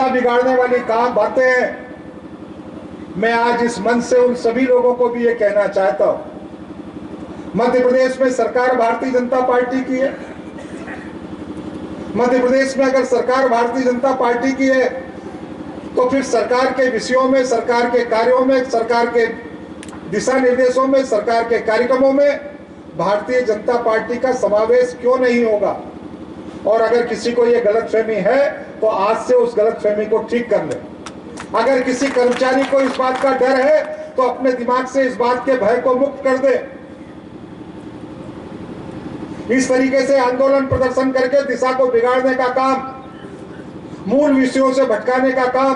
दिशा बिगाड़ने वाली काम बातें हैं। मैं आज इस मंच से उन सभी लोगों को भी ये कहना चाहता हूं, मध्य प्रदेश में सरकार भारतीय जनता पार्टी की है। मध्य प्रदेश में अगर सरकार भारतीय जनता पार्टी की है तो फिर सरकार के विषयों में, सरकार के कार्यों में, सरकार के दिशा निर्देशों में, सरकार के कार्यक्रमों में भारतीय जनता पार्टी का समावेश क्यों नहीं होगा। और अगर किसी को यह गलतफहमी है तो आज से उस गलतफहमी को ठीक कर ले। अगर किसी कर्मचारी को इस बात का डर है तो अपने दिमाग से इस बात के भय को मुक्त कर दे। इस तरीके से आंदोलन प्रदर्शन करके दिशा को बिगाड़ने का काम, मूल विषयों से भटकाने का काम,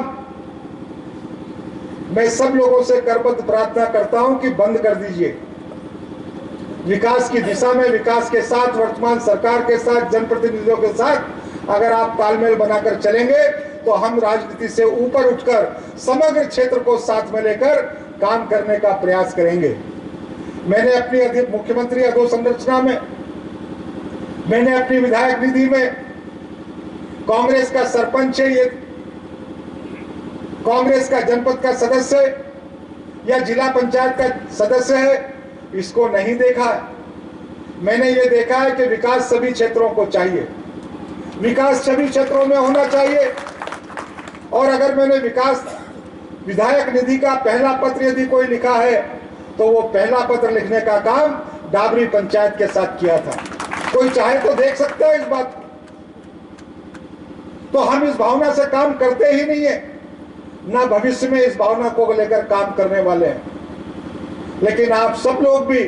मैं सब लोगों से करबद्ध प्रार्थना करता हूं कि बंद कर दीजिए। विकास की दिशा में, विकास के साथ, वर्तमान सरकार के साथ, जनप्रतिनिधियों के साथ अगर आप तालमेल बनाकर चलेंगे तो हम राजनीति से ऊपर उठकर समग्र क्षेत्र को साथ में लेकर काम करने का प्रयास करेंगे। मैंने अपनी मुख्यमंत्री अधोसंरचना में, मैंने अपनी विधायक निधि में कांग्रेस का सरपंच है, ये कांग्रेस का जनपद का सदस्य या जिला पंचायत का सदस्य है, इसको नहीं देखा है। मैंने ये देखा है कि विकास सभी क्षेत्रों को चाहिए, विकास सभी क्षेत्रों में होना चाहिए। और अगर मैंने विकास विधायक निधि का पहला पत्र यदि कोई लिखा है तो वो पहला पत्र लिखने का काम डाबरी पंचायत के साथ किया था। कोई चाहे तो देख सकता है इस बात। तो हम इस भावना से काम करते ही नहीं है, ना भविष्य में इस भावना को लेकर काम करने वाले हैं। लेकिन आप सब लोग भी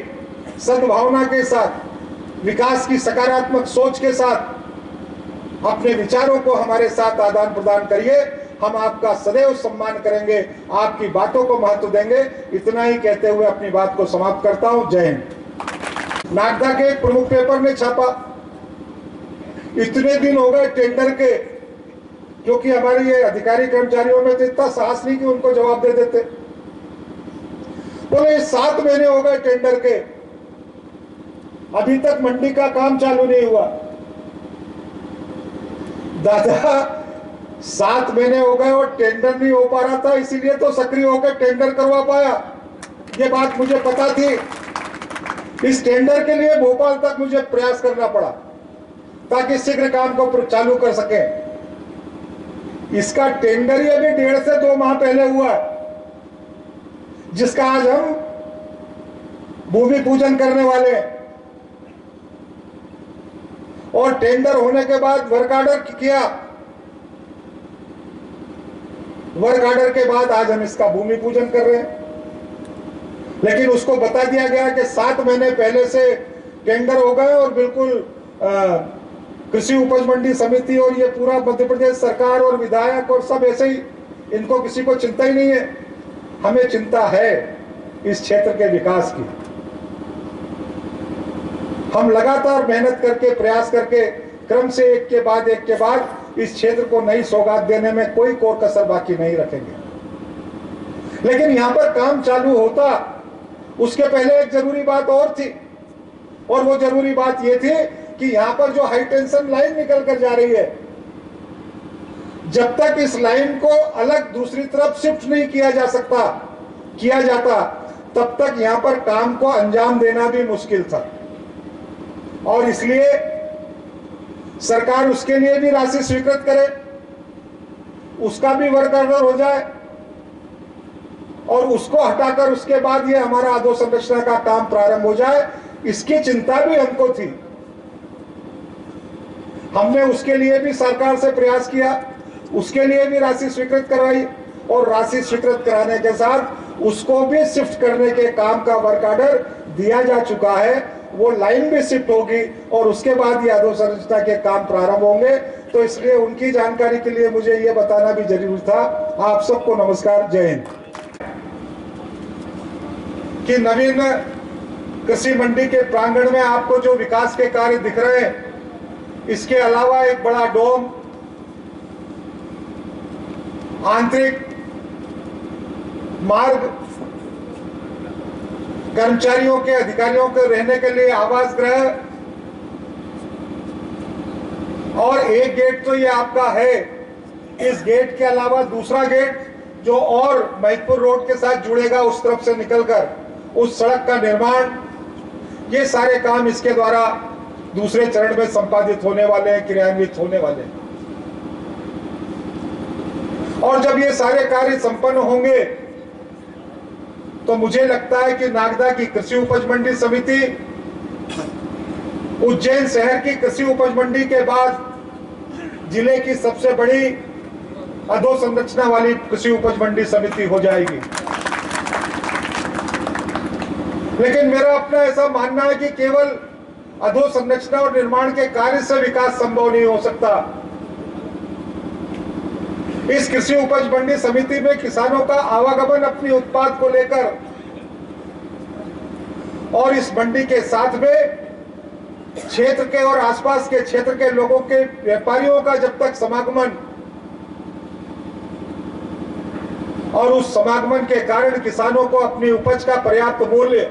सद्भावना के साथ, विकास की सकारात्मक सोच के साथ अपने विचारों को हमारे साथ आदान प्रदान करिए। हम आपका सदैव सम्मान करेंगे, आपकी बातों को महत्व देंगे। इतना ही कहते हुए अपनी बात को समाप्त करता हूं। जय हिंद। नागदा के एक प्रमुख पेपर ने छापा, इतने दिन हो गए टेंडर के, क्योंकि हमारे ये अधिकारी कर्मचारियों में तो इतना साहस नहीं कि उनको जवाब दे देते। बोले 7 महीने हो गए टेंडर के, अभी तक मंडी का काम चालू नहीं हुआ। दादा 7 महीने हो गए और टेंडर नहीं हो पा रहा था, इसीलिए तो सक्रिय होकर टेंडर करवा पाया। ये बात मुझे पता थी। इस टेंडर के लिए भोपाल तक मुझे प्रयास करना पड़ा ताकि शीघ्र काम को चालू कर सके। इसका टेंडर ही अभी 1.5 से 2 माह पहले हुआ, जिसका आज हम भूमि पूजन करने वाले हैं। और टेंडर होने के बाद वर्क ऑर्डर किया, वर्क ऑर्डर के बाद आज हम इसका भूमि पूजन कर रहे हैं। लेकिन उसको बता दिया गया कि 7 महीने पहले से टेंडर हो गए और बिल्कुल कृषि उपज मंडी समिति और ये पूरा मध्य प्रदेश सरकार और विधायक और सब ऐसे ही, इनको किसी को चिंता ही नहीं है। हमें चिंता है इस क्षेत्र के विकास की। हम लगातार मेहनत करके, प्रयास करके, क्रम से एक के बाद इस क्षेत्र को नई सौगात देने में कोई कोर कसर बाकी नहीं रखेंगे। लेकिन यहां पर काम चालू होता उसके पहले एक जरूरी बात और थी, और वो जरूरी बात ये थी कि यहां पर जो हाई टेंशन लाइन निकल कर जा रही है, जब तक इस लाइन को अलग दूसरी तरफ शिफ्ट नहीं किया जाता, तब तक यहां पर काम को अंजाम देना भी मुश्किल था। और इसलिए सरकार उसके लिए भी राशि स्वीकृत करे, उसका भी वर्क ऑर्डर हो जाए और उसको हटाकर उसके बाद ये हमारा अधोसंरचना का काम प्रारंभ हो जाए, इसकी चिंता भी हमको थी। हमने उसके लिए भी सरकार से प्रयास किया, उसके लिए भी राशि स्वीकृत करवाई और राशि स्वीकृत कराने के साथ उसको भी शिफ्ट करने के काम का वर्क ऑर्डर दिया जा चुका है। वो लाइन भी शिफ्ट होगी और उसके बाद ये अधोसंरचना के काम प्रारंभ होंगे। तो इसलिए उनकी जानकारी के लिए मुझे ये बताना भी जरूरी था। आप सबको नमस्कार, जय हिंद। कि नवीन कृषि मंडी के प्रांगण में आपको जो विकास के कार्य दिख रहे हैं, इसके अलावा एक बड़ा डोम, आंतरिक मार्ग, कर्मचारियों के, अधिकारियों के रहने के लिए आवास गृह, और एक गेट तो ये आपका है इस गेट के अलावा दूसरा गेट जो और महिदपुर रोड के साथ जुड़ेगा, उस तरफ से निकलकर उस सड़क का निर्माण, ये सारे काम इसके द्वारा दूसरे चरण में संपादित होने वाले हैं, क्रियान्वित होने वाले हैं। और जब ये सारे कार्य संपन्न होंगे तो मुझे लगता है कि नागदा की कृषि उपज मंडी समिति उज्जैन शहर की कृषि उपज मंडी के बाद जिले की सबसे बड़ी अधोसंरचना वाली कृषि उपज मंडी समिति हो जाएगी। लेकिन मेरा अपना ऐसा मानना है कि केवल अधोसंरचना और निर्माण के कार्य से विकास संभव नहीं हो सकता। इस कृषि उपज मंडी समिति में किसानों का आवागमन अपनी उत्पाद को लेकर और इस मंडी के साथ में क्षेत्र के और आसपास के क्षेत्र के लोगों के व्यापारियों का जब तक समागमन और उस समागमन के कारण किसानों को अपनी उपज का पर्याप्त मूल्य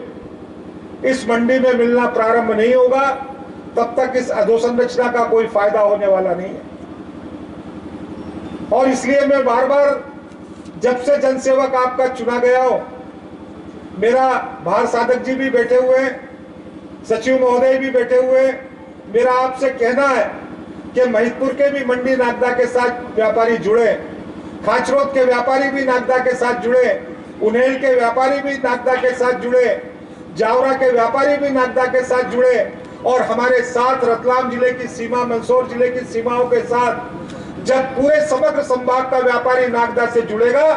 इस मंडी में मिलना प्रारंभ नहीं होगा, तब तक इस अधोसंरचना का कोई फायदा होने वाला नहीं है। और इसलिए मैं बार बार, जब से जनसेवक आपका चुना गया हो, मेरा भार साधक जी भी बैठे हुए हैं, सचिव महोदय भी बैठे हुए हैं, मेरा आपसे कहना है कि महिदपुर के भी मंडी नागदा के साथ व्यापारी जुड़े, खाचरोद के व्यापारी भी नागदा के साथ जुड़े, उन्हेल के व्यापारी भी नागदा के साथ जुड़े, जावरा के व्यापारी भी नागदा के साथ जुड़े और हमारे साथ रतलाम जिले की सीमा, मंदसौर जिले की सीमाओं के साथ जब पूरे समग्र संभाग का व्यापारी नागदा से जुड़ेगा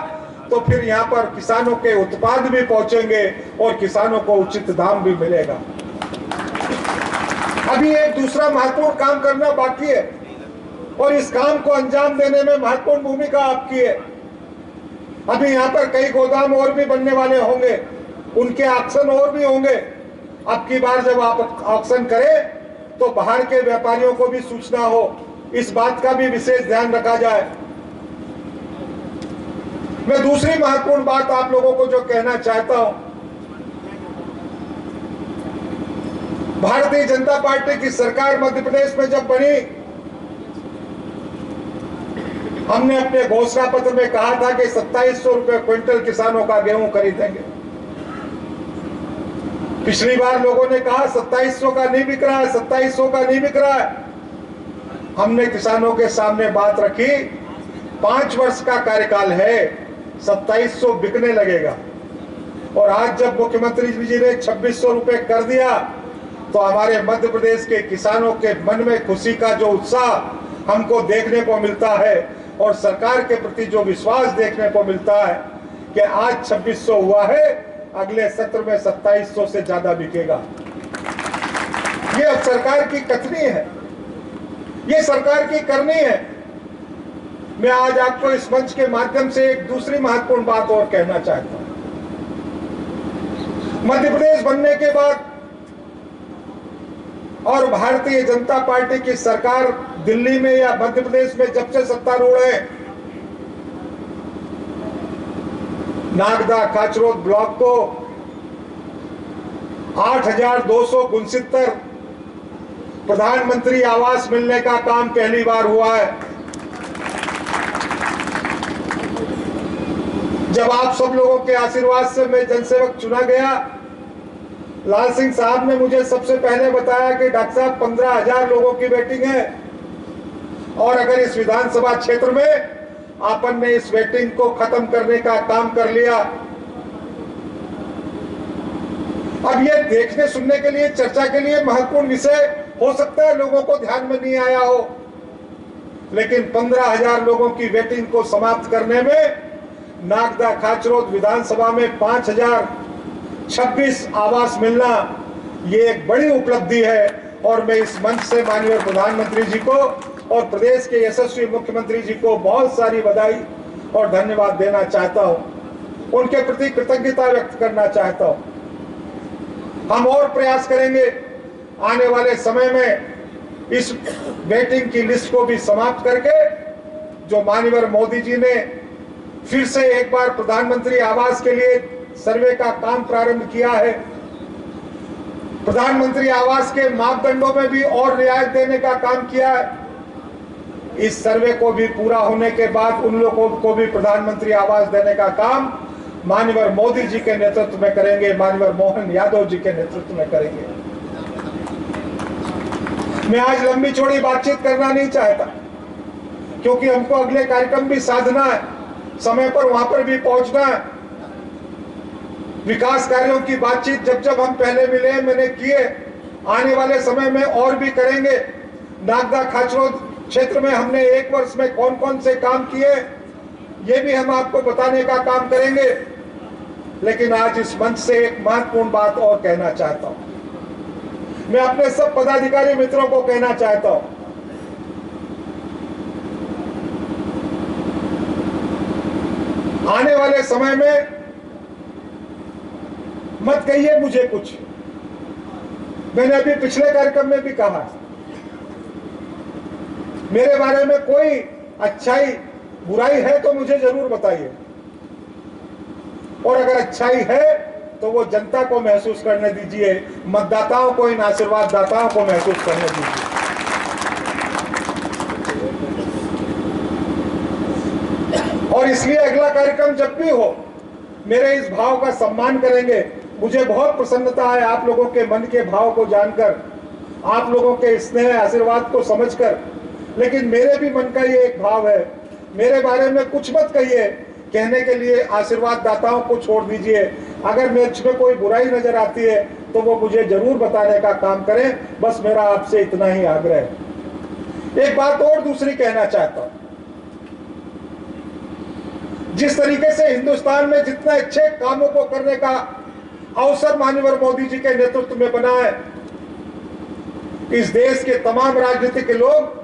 तो फिर यहाँ पर किसानों के उत्पाद भी पहुंचेंगे और किसानों को उचित दाम भी मिलेगा। अभी एक दूसरा महत्वपूर्ण काम करना बाकी है और इस काम को अंजाम देने में महत्वपूर्ण भूमिका आपकी है। अभी यहाँ पर कई गोदाम और भी बनने वाले होंगे, उनके ऑक्शन और भी होंगे। अब की बार जब आप ऑक्शन करें तो बाहर के व्यापारियों को भी सूचना हो, इस बात का भी विशेष ध्यान रखा जाए। मैं दूसरी महत्वपूर्ण बात आप लोगों को जो कहना चाहता हूं, भारतीय जनता पार्टी की सरकार मध्य प्रदेश में जब बनी, हमने अपने घोषणा पत्र में कहा था कि 2700 रुपए क्विंटल किसानों का गेहूं खरीदेंगे। पिछली बार लोगों ने कहा 2700 का नहीं बिक रहा है, 2700 का नहीं बिक रहा है। हमने किसानों के सामने बात रखी, 5 वर्ष का कार्यकाल है, 2700 बिकने लगेगा। और आज जब मुख्यमंत्री जी ने 2600 रुपए कर दिया तो हमारे मध्य प्रदेश के किसानों के मन में खुशी का जो उत्साह हमको देखने को मिलता है और सरकार के प्रति जो विश्वास देखने को मिलता है कि आज 2600 हुआ है, अगले सत्र में 2700 से ज्यादा बिकेगा। ये अब सरकार की कथनी है, ये सरकार की करनी है। मैं आज आपको इस मंच के माध्यम से एक दूसरी महत्वपूर्ण बात और कहना चाहता हूं। मध्य प्रदेश बनने के बाद और भारतीय जनता पार्टी की सरकार दिल्ली में या मध्य प्रदेश में जब से सत्तारूढ़ है, नागदा खाचरोद ब्लॉक को 8,269 प्रधानमंत्री आवास मिलने का काम पहली बार हुआ है। जब आप सब लोगों के आशीर्वाद से मैं जनसेवक चुना गया, लाल सिंह साहब ने मुझे सबसे पहले बताया कि डॉक्टर साहब 15,000 लोगों की वेटिंग है और अगर इस विधानसभा क्षेत्र में आपन ने इस वेटिंग को खत्म करने का काम कर लिया। अब ये देखने सुनने के लिए, चर्चा के लिए महत्वपूर्ण विषय हो सकता है, लोगों को ध्यान में नहीं आया हो, लेकिन 15,000 लोगों की वेटिंग को समाप्त करने में नागदा खाचरोद विधानसभा में 5,026 आवास मिलना, ये एक बड़ी उपलब्धि है। और मैं इस मंच से माननीय प्रधानमंत्री जी को और प्रदेश के यशस्वी मुख्यमंत्री जी को बहुत सारी बधाई और धन्यवाद देना चाहता हूं, उनके प्रति कृतज्ञता व्यक्त करना चाहता हूं। हम और प्रयास करेंगे आने वाले समय में इस वेटिंग की लिस्ट को भी समाप्त करके, जो माननीय मोदी जी ने फिर से एक बार प्रधानमंत्री आवास के लिए सर्वे का काम प्रारंभ किया है, प्रधानमंत्री आवास के मापदंडों में भी और रियायत देने का काम किया है। इस सर्वे को भी पूरा होने के बाद उन लोगों को भी प्रधानमंत्री आवास देने का काम माननीय मोदी जी के नेतृत्व में करेंगे, माननीय मोहन यादव जी के नेतृत्व में करेंगे। मैं आज लंबी चौड़ी बातचीत करना नहीं चाहता, क्योंकि हमको अगले कार्यक्रम भी साधना है, समय पर वहां पर भी पहुंचना है। विकास कार्यों की बातचीत जब जब हम पहले मिले मैंने किए, आने वाले समय में और भी करेंगे। नागदा खाचरोद क्षेत्र में हमने 1 वर्ष में कौन कौन से काम किए ये भी हम आपको बताने का काम करेंगे। लेकिन आज इस मंच से एक महत्वपूर्ण बात और कहना चाहता हूं। मैं अपने सब पदाधिकारी मित्रों को कहना चाहता हूं, आने वाले समय में मत कहिए मुझे कुछ। मैंने अभी पिछले कार्यक्रम में भी कहा, मेरे बारे में कोई अच्छाई बुराई है तो मुझे जरूर बताइए, और अगर अच्छाई है तो वो जनता को महसूस करने दीजिए, मतदाताओं को, इन आशीर्वाद दाताओं को महसूस करने दीजिए। और इसलिए अगला कार्यक्रम जब भी हो मेरे इस भाव का सम्मान करेंगे। मुझे बहुत प्रसन्नता है आप लोगों के मन के भाव को जानकर, आप लोगों के स्नेह आशीर्वाद को समझकर। लेकिन मेरे भी मन का ये एक भाव है, मेरे बारे में कुछ मत कहिए, कहने के लिए आशीर्वाद दाताओं को छोड़ दीजिए। अगर मुझमें कोई बुराई नजर आती है तो वो मुझे जरूर बताने का काम करें, बस मेरा आपसे इतना ही आग्रह है। एक बात और दूसरी कहना चाहता हूं, जिस तरीके से हिंदुस्तान में जितने अच्छे कामों को करने का अवसर माननीय मोदी जी के नेतृत्व में बना है, इस देश के तमाम राजनीतिक लोग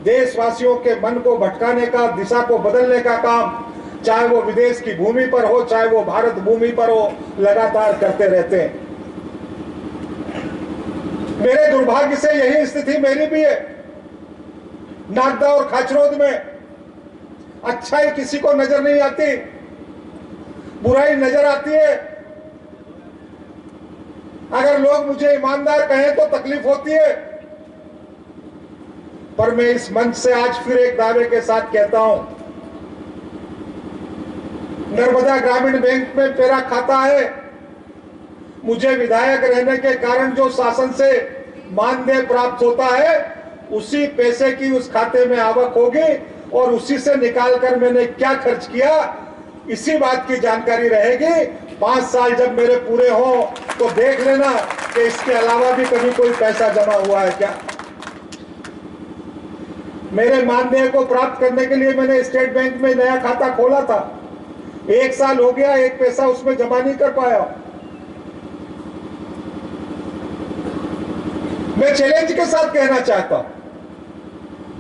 देशवासियों के मन को भटकाने का, दिशा को बदलने का काम, चाहे वो विदेश की भूमि पर हो चाहे वो भारत भूमि पर हो, लगातार करते रहते हैं। मेरे दुर्भाग्य से यही स्थिति मेरी भी है। नागदा और खाचरोद में अच्छाई किसी को नजर नहीं आती, बुराई नजर आती है। अगर लोग मुझे ईमानदार कहें तो तकलीफ होती है, पर मैं इस मंच से आज फिर एक दावे के साथ कहता हूं, नर्मदा ग्रामीण बैंक में मेरा खाता है। मुझे विधायक रहने के कारण जो शासन से मानदेय प्राप्त होता है, उसी पैसे की उस खाते में आवक होगी, और उसी से निकालकर मैंने क्या खर्च किया इसी बात की जानकारी रहेगी। 5 साल जब मेरे पूरे हो तो देख लेना कि इसके अलावा भी कभी कोई पैसा जमा हुआ है क्या। मेरे मानदेय को प्राप्त करने के लिए मैंने स्टेट बैंक में नया खाता खोला था, 1 साल हो गया, एक पैसा उसमें जमा नहीं कर पाया। मैं चैलेंज के साथ कहना चाहता हूं,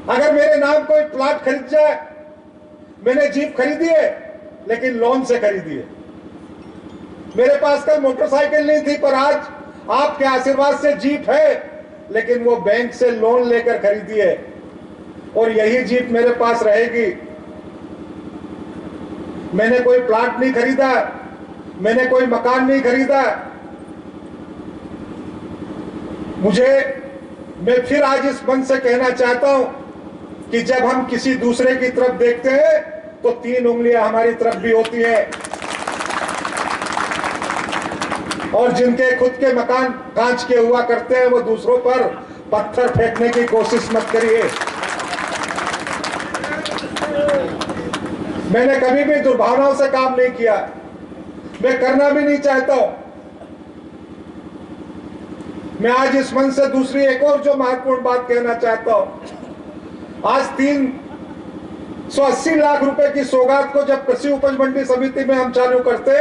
अगर मेरे नाम कोई प्लॉट खरीद जाए, मैंने जीप खरीदी है लेकिन लोन से खरीदी है, मेरे पास कल मोटरसाइकिल नहीं थी, पर आज आपके आशीर्वाद से जीप है, लेकिन वो बैंक से लोन लेकर खरीदी है, और यही जीप मेरे पास रहेगी। मैंने कोई प्लॉट नहीं खरीदा, मैंने कोई मकान नहीं खरीदा। मैं फिर आज इस मंच से कहना चाहता हूं कि जब हम किसी दूसरे की तरफ देखते हैं तो 3 उंगलियां हमारी तरफ भी होती हैं, और जिनके खुद के मकान कांच के हुआ करते हैं वो दूसरों पर पत्थर फेंकने की कोशिश मत करिए। मैंने कभी भी दुर्भावनाओं से काम नहीं किया, मैं करना भी नहीं चाहता हूं। मैं आज इस मंच से दूसरी एक और जो महत्वपूर्ण बात कहना चाहता हूं, आज 380 लाख रुपए की सौगात को जब कृषि उपज मंडी समिति में हम चालू करते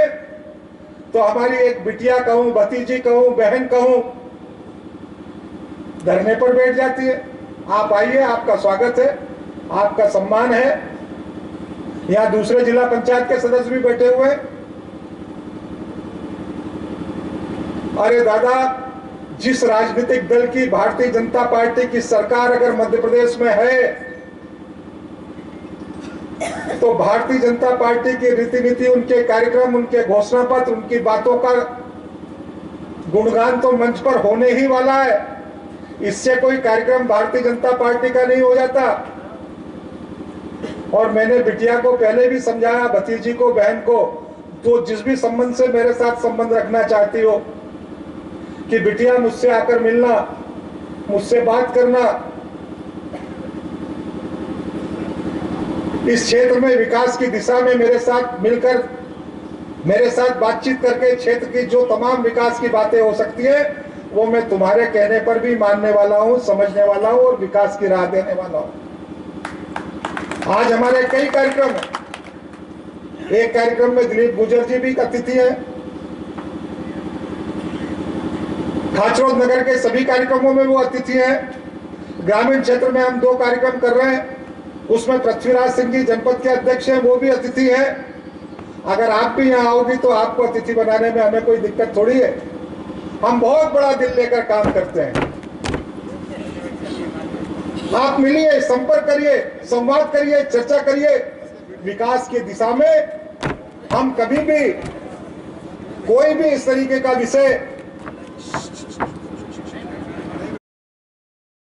तो हमारी एक बिटिया कहूं, भतीजी कहूं, बहन कहूं, धरने पर बैठ जाती है। आप आइए, आपका स्वागत है, आपका सम्मान है। यहां दूसरे जिला पंचायत के सदस्य भी बैठे हुए हैं। अरे दादा, जिस राजनीतिक दल की, भारतीय जनता पार्टी की सरकार अगर मध्य प्रदेश में है तो भारतीय जनता पार्टी की रीति नीति, उनके कार्यक्रम, उनके घोषणा पत्र, उनकी बातों का गुणगान तो मंच पर होने ही वाला है। इससे कोई कार्यक्रम भारतीय जनता पार्टी का नहीं हो जाता। और मैंने बिटिया को पहले भी समझाया, भतीजी को, बहन को, तो जिस भी संबंध से मेरे साथ संबंध रखना चाहती हो कि बिटिया मुझसे आकर मिलना, मुझसे बात करना, इस क्षेत्र में विकास की दिशा में मेरे साथ मिलकर, मेरे साथ बातचीत करके क्षेत्र की जो तमाम विकास की बातें हो सकती है वो मैं तुम्हारे कहने पर भी मानने वाला हूं, समझने वाला हूं और विकास की राह देने वाला हूं। आज हमारे कई कार्यक्रम हैं। एक कार्यक्रम में दिलीप गुर्जर जी भी अतिथि हैं। खाचरोद नगर के सभी कार्यक्रमों में वो अतिथि हैं। ग्रामीण क्षेत्र में हम 2 कार्यक्रम कर रहे हैं, उसमें पृथ्वीराज सिंह जी जनपद के अध्यक्ष हैं, वो भी अतिथि हैं। अगर आप भी यहाँ आओगी तो आपको अतिथि बनाने में हमें कोई दिक्कत थोड़ी है। हम बहुत बड़ा दिल लेकर काम करते हैं। आप मिलिए, संपर्क करिए, संवाद करिए, चर्चा करिए। विकास की दिशा में हम कभी भी कोई भी इस तरीके का विषय